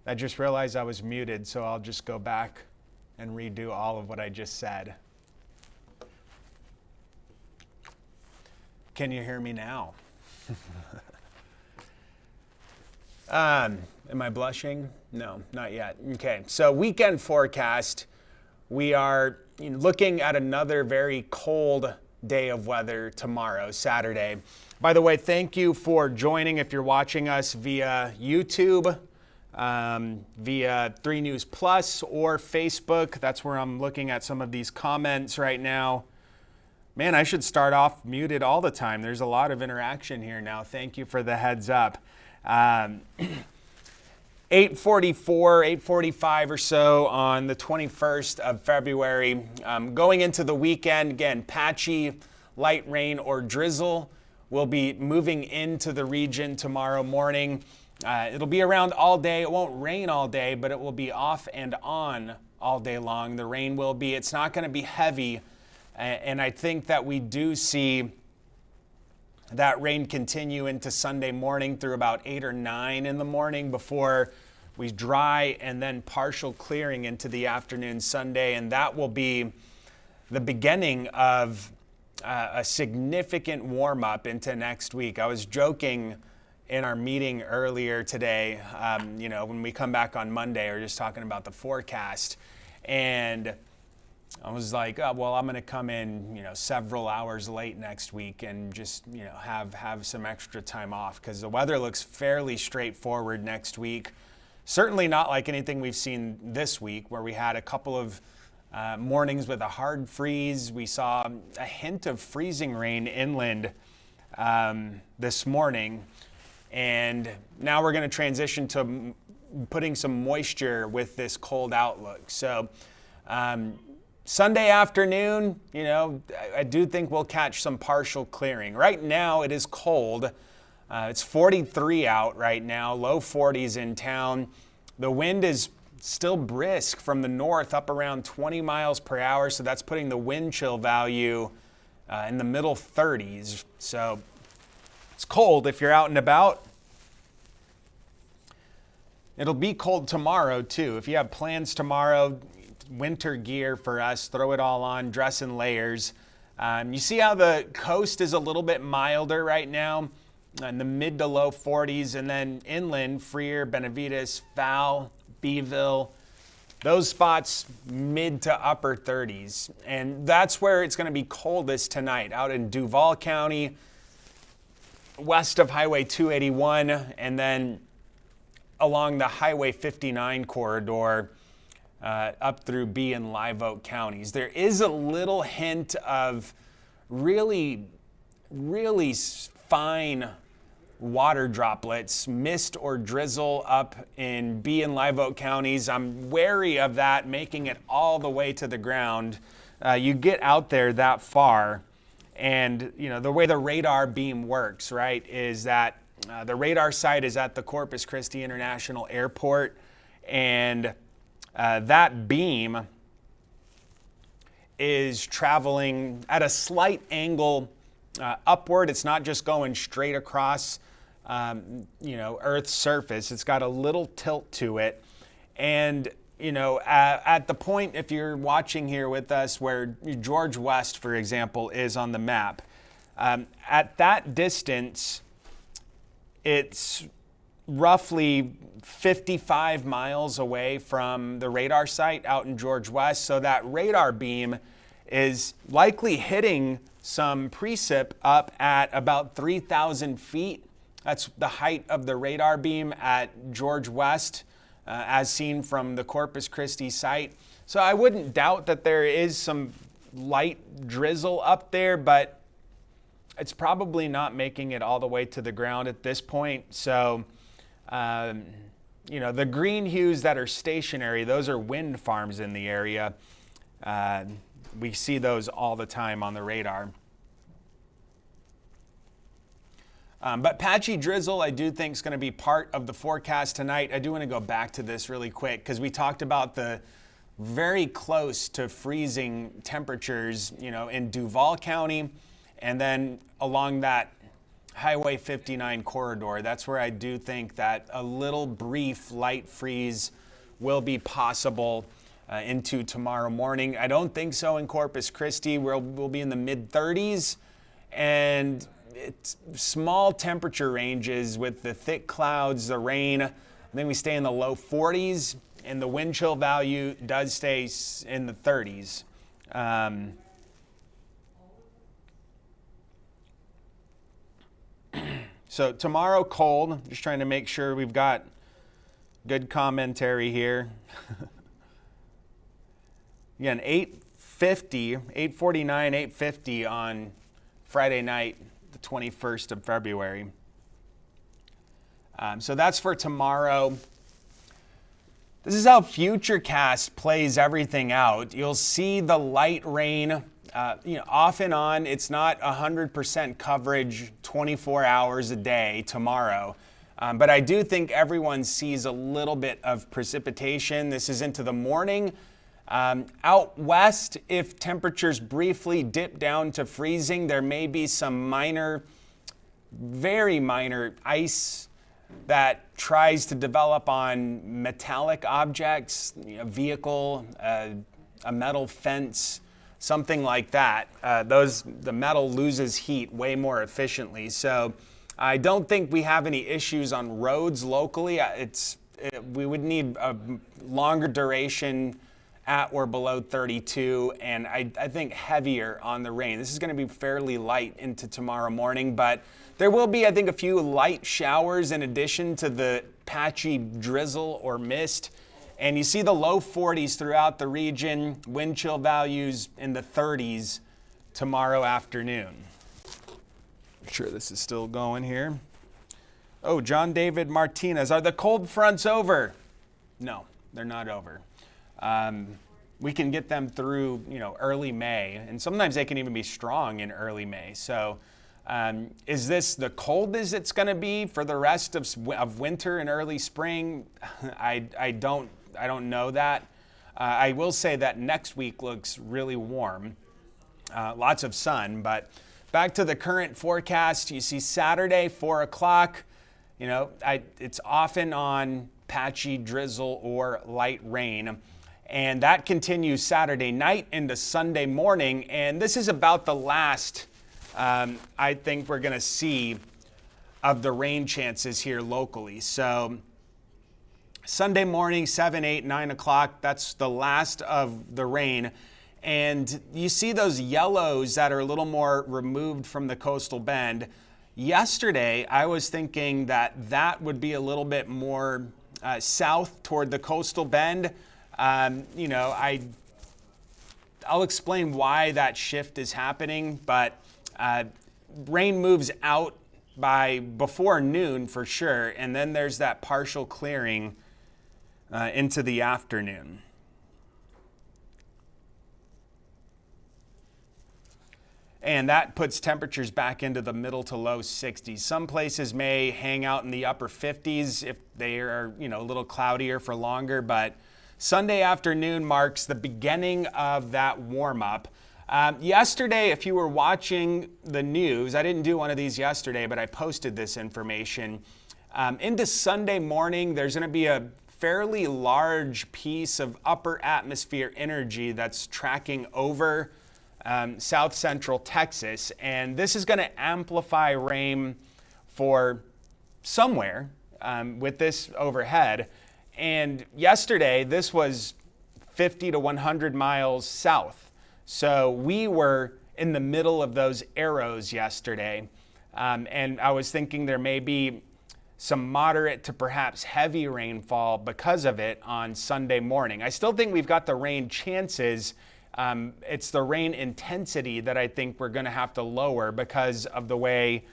I just realized I was muted, so I'll just go back and redo all of what I just said. Can you hear me now? Am I blushing? No, not yet. Okay, so weekend forecast. We are looking at another very cold day of weather tomorrow, Saturday. By the way, thank you for joining if you're watching us via YouTube, via 3 News Plus or Facebook. That's where I'm looking at some of these comments right now. Man, I should start off muted all the time. There's a lot of interaction here now. Thank you for the heads up. 8:44, 8:45 or so on the 21st of February. Going into the weekend, again, patchy light rain or drizzle will be moving into the region tomorrow morning. It'll be around all day. It won't rain all day, but it will be off and on all day long. The rain will be, it's not going to be heavy. And I think that we do see that rain continue into Sunday morning through about 8 or 9 in the morning before we dry, and then partial clearing into the afternoon Sunday. And that will be the beginning of a significant warm up into next week. I was joking in our meeting earlier today, when we come back on Monday, we're just talking about the forecast. And I was like, oh, well, I'm going to come in, several hours late next week and just, have some extra time off because the weather looks fairly straightforward next week. Certainly not like anything we've seen this week where we had a couple of mornings with a hard freeze. We saw a hint of freezing rain inland this morning. And now we're going to transition to putting some moisture with this cold outlook. So Sunday afternoon, I do think we'll catch some partial clearing. Right now it is cold. It's 43 out right now, low 40s in town. The wind is still brisk from the north, up around 20 miles per hour. So that's putting the wind chill value in the middle 30s. So it's cold if you're out and about. It'll be cold tomorrow too. If you have plans tomorrow, winter gear for us, throw it all on, dress in layers. You see how the coast is a little bit milder right now, in the mid to low 40s, and then inland, Freer, Benavides, Fowl, Beeville, those spots mid to upper 30s. And that's where it's going to be coldest tonight, out in Duval County, west of Highway 281, and then along the Highway 59 corridor, up through B and Live Oak counties. There is a little hint of really, really fine water droplets, mist or drizzle up in B and Live Oak counties. I'm wary of that making it all the way to the ground. You get out there that far, and the way the radar beam works, right, is that the radar site is at the Corpus Christi International Airport, and that beam is traveling at a slight angle upward. It's not just going straight across, Earth's surface. It's got a little tilt to it. And, at the point, if you're watching here with us, where George West, for example, is on the map, at that distance, it's roughly 55 miles away from the radar site out in George West. So that radar beam is likely hitting some precip up at about 3,000 feet. That's the height of the radar beam at George West, as seen from the Corpus Christi site. So I wouldn't doubt that there is some light drizzle up there, but it's probably not making it all the way to the ground at this point. So, the green hues that are stationary, those are wind farms in the area. We see those all the time on the radar. But patchy drizzle, I do think is going to be part of the forecast tonight. I do want to go back to this really quick because we talked about the very close to freezing temperatures, in Duval County, and then along that Highway 59 corridor. That's where I do think that a little brief light freeze will be possible into tomorrow morning. I don't think so in Corpus Christi. We'll be in the mid 30s, and it's small temperature ranges with the thick clouds, the rain. I think we stay in the low 40s, and the wind chill value does stay in the 30s. So tomorrow cold, just trying to make sure we've got good commentary here. Again, 8:50, 8:49, 8:50 on Friday night, the 21st of February. So that's for tomorrow. This is how futurecast plays everything out. You'll see the light rain off and on. It's not 100% coverage 24 hours a day tomorrow. But I do think everyone sees a little bit of precipitation. This is into the morning. Out west, if temperatures briefly dip down to freezing, there may be some minor, very minor ice that tries to develop on metallic objects, a vehicle, a metal fence, something like that. The metal loses heat way more efficiently. So I don't think we have any issues on roads locally. We would need a longer duration at or below 32, and I think heavier on the rain. This is going to be fairly light into tomorrow morning, but there will be, I think, a few light showers in addition to the patchy drizzle or mist. And you see the low 40s throughout the region, wind chill values in the 30s tomorrow afternoon. I'm sure this is still going here. Oh, John David Martinez, are the cold fronts over? No, they're not over. We can get them through, early May, and sometimes they can even be strong in early May. So is this the coldest it's going to be for the rest of winter and early spring? I don't know that. I will say that next week looks really warm, lots of sun. But back to the current forecast, you see Saturday 4 o'clock. It's often on patchy drizzle or light rain. And that continues Saturday night into Sunday morning. And this is about the last, I think we're going to see of the rain chances here locally. So Sunday morning, 7, 8, 9 o'clock, that's the last of the rain. And you see those yellows that are a little more removed from the coastal bend. Yesterday, I was thinking that would be a little bit more south toward the coastal bend. I'll explain why that shift is happening, but rain moves out by before noon for sure, and then there's that partial clearing into the afternoon. And that puts temperatures back into the middle to low 60s. Some places may hang out in the upper 50s if they are, a little cloudier for longer, but Sunday afternoon marks the beginning of that warm-up. Yesterday, if you were watching the news, I didn't do one of these yesterday, but I posted this information. Into Sunday morning, there's going to be a fairly large piece of upper atmosphere energy that's tracking over south central Texas, and this is going to amplify rain for somewhere with this overhead. And yesterday, this was 50 to 100 miles south. So we were in the middle of those arrows yesterday. And I was thinking there may be some moderate to perhaps heavy rainfall because of it on Sunday morning. I still think we've got the rain chances. It's the rain intensity that I think we're going to have to lower because of the way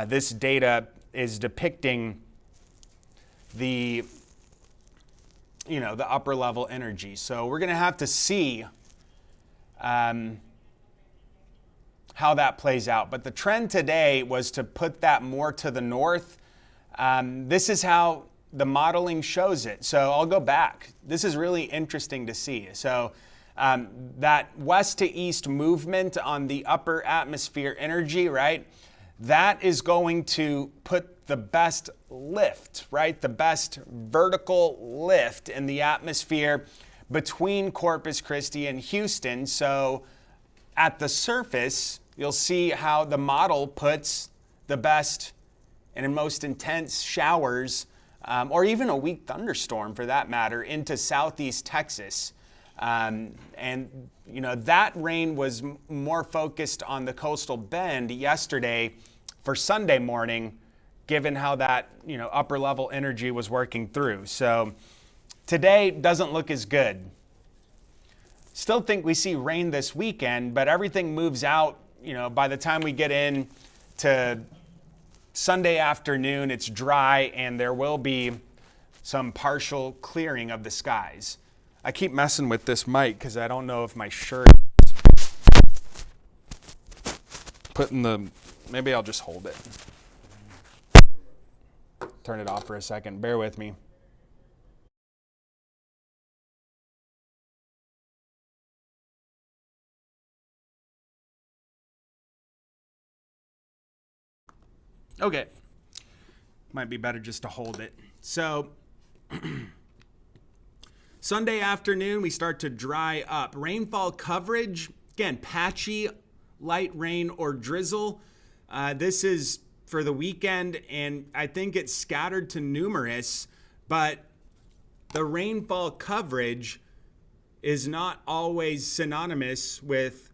this data is depicting the upper level energy. So we're going to have to see how that plays out. But the trend today was to put that more to the north. This is how the modeling shows it. So I'll go back. This is really interesting to see. So that west to east movement on the upper atmosphere energy, right? that is going to put the best lift, right? The best vertical lift in the atmosphere between Corpus Christi and Houston. So at the surface, you'll see how the model puts the best and most intense showers, or even a weak thunderstorm for that matter, into southeast Texas. And you know, that rain was more focused on the coastal bend yesterday for Sunday morning, given how that, you know, upper level energy was working through. So today doesn't look as good. Still think we see rain this weekend, but everything moves out, you know, by the time we get in to Sunday afternoon, it's dry and there will be some partial clearing of the skies. I keep messing with this mic because I don't know if my shirt maybe I'll just hold it. Turn it off for a second. Bear with me. Okay. Might be better just to hold it. So Sunday afternoon, we start to dry up. Rainfall coverage, again, patchy, light rain or drizzle. This is for the weekend, and I think it's scattered to numerous, but the rainfall coverage is not always synonymous with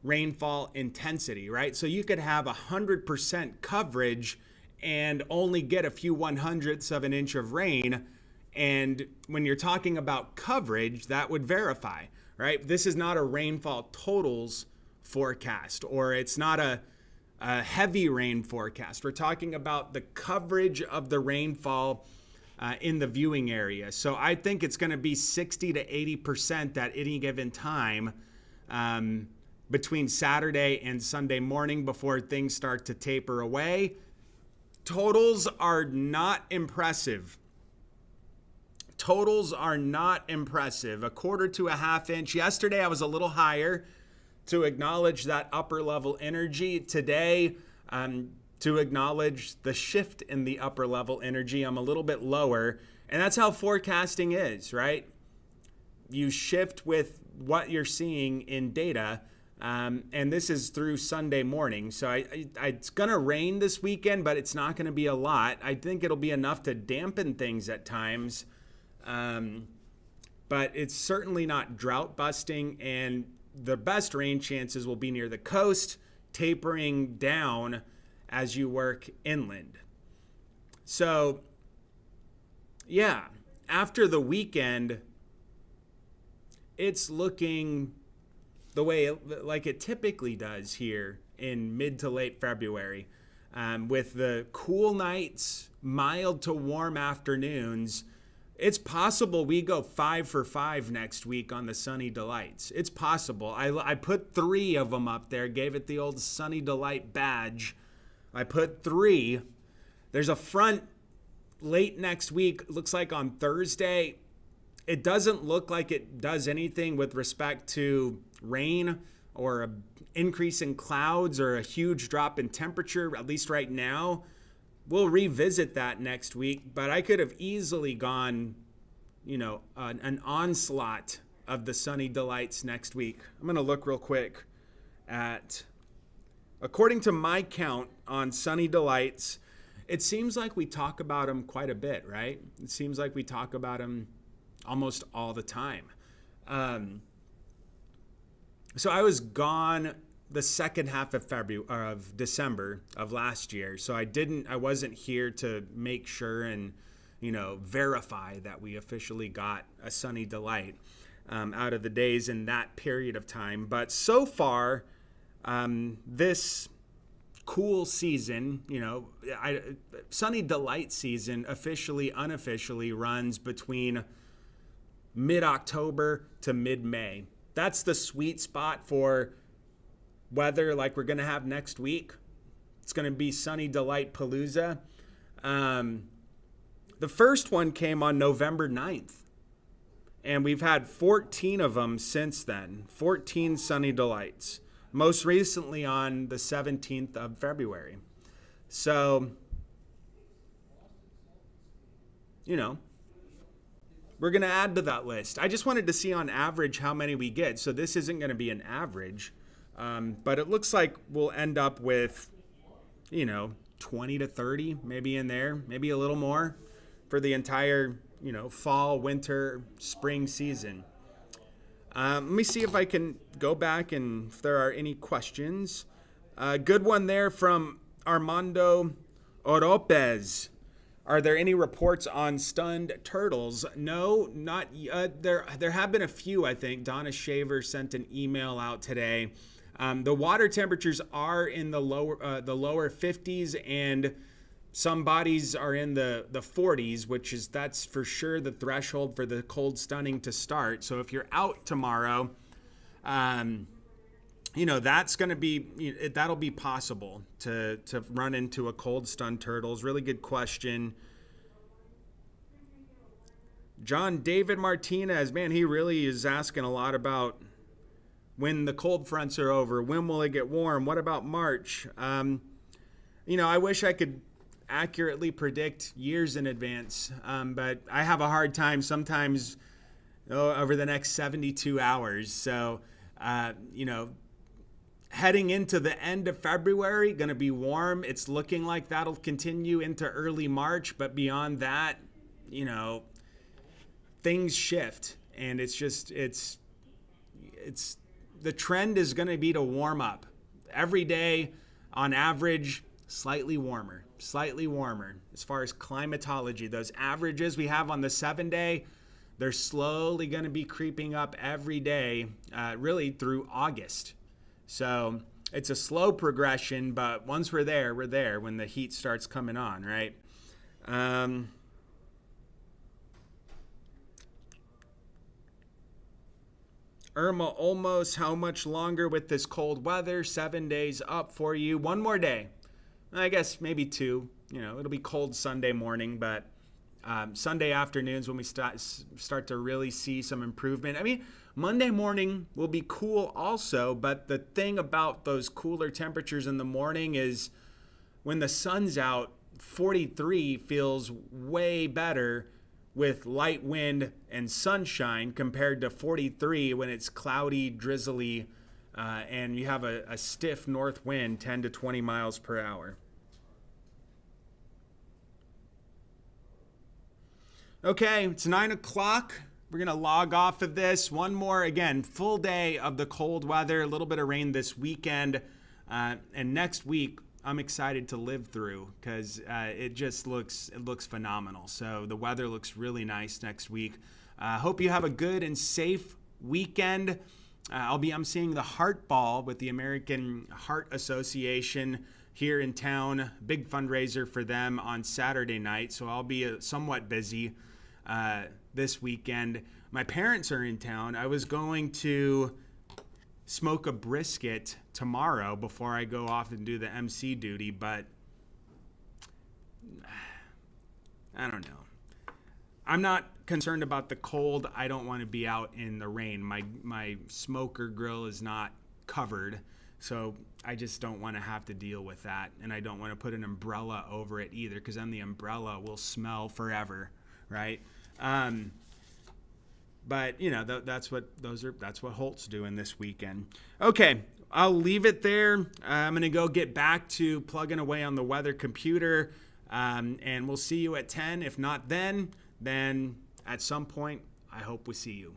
rainfall intensity, right? So you could have 100% coverage and only get a few 1/100ths of an inch of rain. And when you're talking about coverage, that would verify, right? This is not a rainfall totals forecast, or it's not a heavy rain forecast. We're talking about the coverage of the rainfall in the viewing area. So I think it's going to be 60 to 80% at any given time between Saturday and Sunday morning before things start to taper away. Totals are not impressive. Totals are not impressive. 1/4 to a 1/2 inch. Yesterday I was a little higher to acknowledge that upper level energy. Today, to acknowledge the shift in the upper level energy, I'm a little bit lower. And that's how forecasting is, right? You shift with what you're seeing in data. And this is through Sunday morning. So it's going to rain this weekend, but it's not going to be a lot. I think it'll be enough to dampen things at times. But it's certainly not drought busting, and the best rain chances will be near the coast, tapering down as you work inland. So, yeah, after the weekend, it's looking the way like it typically does here in mid to late February, with the cool nights, mild to warm afternoons. It's possible we go 5 for 5 next week on the Sunny Delights. It's possible. I put 3 of them up there, gave it the old Sunny Delight badge. I put 3. There's a front late next week, looks like on Thursday. It doesn't look like it does anything with respect to rain or an increase in clouds or a huge drop in temperature, at least right now. We'll revisit that next week, but I could have easily gone, you know, an onslaught of the Sunny Delights next week. I'm going to look real quick at, according to my count on Sunny Delights, it seems like we talk about them quite a bit, right? It seems like we talk about them almost all the time. So I was gone the second half of December of last year. So I wasn't here to make sure and, you know, verify that we officially got a Sunny Delight out of the days in that period of time. But so far, this cool season, you know, Sunny Delight season officially, unofficially runs between mid-October to mid-May. That's the sweet spot for weather like we're going to have next week. It's going to be Sunny Delight Palooza. The first one came on November 9th, and we've had 14 of them since then, 14 Sunny Delights, most recently on the 17th of February. So, we're going to add to that list. I just wanted to see on average how many we get. So this isn't going to be an average, but it looks like we'll end up with, 20 to 30, maybe in there, maybe a little more for the entire, fall, winter, spring season. Let me see if I can go back and if there are any questions. Good one there from Armando Oropez. Are there any reports on stunned turtles? No, not there. There have been a few, I think. Donna Shaver sent an email out today. The water temperatures are in the lower 50s, and some bodies are in the 40s, that's for sure the threshold for the cold stunning to start. So if you're out tomorrow, that's going to be, that'll be possible to run into a cold stunned turtles. Really good question. John David Martinez, man, he really is asking a lot about when the cold fronts are over. When will it get warm? What about March? I wish I could accurately predict years in advance, but I have a hard time sometimes over the next 72 hours. So, heading into the end of February, going to be warm. It's looking like that'll continue into early March, but beyond that, things shift, and it's the trend is going to be to warm up every day on average, slightly warmer as far as climatology. Those averages we have on the 7-day, they're slowly going to be creeping up every day, really through August. So it's a slow progression, but once we're there when the heat starts coming on, right? Irma Olmos, how much longer with this cold weather? 7 days up for you. One more day. I guess maybe 2. It'll be cold Sunday morning, but Sunday afternoons when we start to really see some improvement. I mean, Monday morning will be cool also, but the thing about those cooler temperatures in the morning is when the sun's out, 43 feels way better with light wind and sunshine compared to 43 when it's cloudy, drizzly, and you have a stiff north wind, 10 to 20 miles per hour. Okay, it's 9 o'clock. We're going to log off of this. One more, again, full day of the cold weather, a little bit of rain this weekend. And next week, I'm excited to live through because it looks phenomenal. So the weather looks really nice next week. Hope you have a good and safe weekend. I'm seeing the Heart Ball with the American Heart Association here in town. Big fundraiser for them on Saturday night. So I'll be somewhat busy this weekend. My parents are in town. I was going to smoke a brisket tomorrow before I go off and do the MC duty, but I don't know. I'm not concerned about the cold. I don't want to be out in the rain. My smoker grill is not covered, so I just don't want to have to deal with that, and I don't want to put an umbrella over it either, because then the umbrella will smell forever, right? But that's what Holt's doing this weekend. Okay, I'll leave it there. I'm gonna go get back to plugging away on the weather computer, and we'll see you at 10. If not then at some point, I hope we see you.